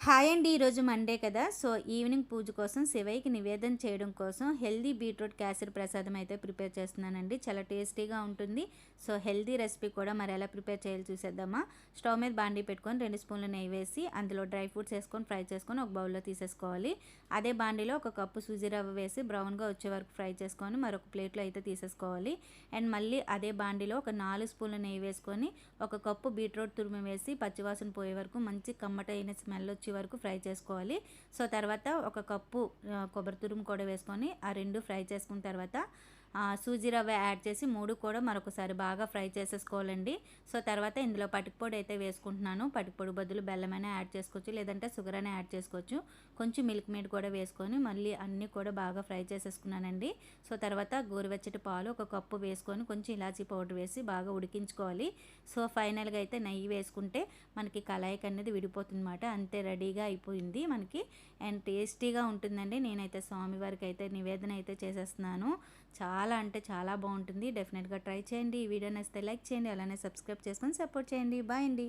Hi అండి. ఈరోజు Monday కదా! సో, ఈవినింగ్ పూజ కోసం శివయ్యకి నివేదన చేయడం కోసం హెల్తీ బీట్రూట్ కేసరి ప్రసాదం అయితే ప్రిపేర్ చేస్తున్నానండి. చాలా టేస్టీగా ఉంటుంది. సో, హెల్తీ రెసిపీ కూడా మరి ఎలా ప్రిపేర్ చేయాలో చూసేద్దామా? స్టవ్ మీద బాండీ పెట్టుకొని 2 స్పూన్ల నెయ్యి వేసి అందులో డ్రై ఫ్రూట్స్ వేసుకొని ఫ్రై చేసుకొని ఒక బౌల్‌లో తీసేసుకోవాలి. అదే బాండీలో ఒక కప్పు సూజీ రవ్వ వేసి బ్రౌన్‌గా వచ్చే వరకు ఫ్రై చేసుకొని మరొక ప్లేట్‌లో అయితే తీసేసుకోవాలి. అండ్ మళ్ళీ అదే బాండీలో ఒక 4 స్పూన్ల నెయ్యి వేసుకొని ఒక కప్పు బీట్రూట్ తురుము వేసి పచ్చివాసన పోయే వరకు మంచి కమ్మటైన స్మెల్ వచ్చే వరకు ఫ్రై చేసుకోవాలి. సో, తర్వాత ఒక కప్పు కొబ్బరి తురుము కూడా వేసుకొని ఆ 2 ఫ్రై చేసుకున్న తర్వాత సూజీ రవ్వ యాడ్ చేసి 3 కూడా మరొకసారి బాగా ఫ్రై చేసేసుకోవాలండి. సో, తర్వాత ఇందులో పటికపొడి అయితే వేసుకుంటున్నాను. పటికపొడి బదులు బెల్లమైనా యాడ్ చేసుకోవచ్చు, లేదంటే షుగర్ అయినా యాడ్ చేసుకోవచ్చు. కొంచెం మిల్క్ మేడ్ కూడా వేసుకొని మళ్ళీ అన్నీ కూడా బాగా ఫ్రై చేసేసుకున్నానండి. సో, తర్వాత గోరువెచ్చటి పాలు ఒక కప్పు వేసుకొని కొంచెం ఇలాచీ పౌడర్ వేసి బాగా ఉడికించుకోవాలి. సో, ఫైనల్గా అయితే నెయ్యి వేసుకుంటే మనకి కళాయికి అనేది విడిపోతుందన్నమాట. అంతే రెడీగా అయిపోయింది మనకి. అండ్ టేస్టీగా ఉంటుందండి. నేనైతే స్వామివారికి అయితే నివేదన అయితే చేసేస్తున్నాను. చాలా అంటే చాలా బాగుంటుంది. డెఫినెట్గా ట్రై చేయండి. ఈ వీడియో నచ్చితే లైక్ చేయండి, అలానే సబ్స్క్రైబ్ చేసుకొని సపోర్ట్ చేయండి. బాయ్ అండి.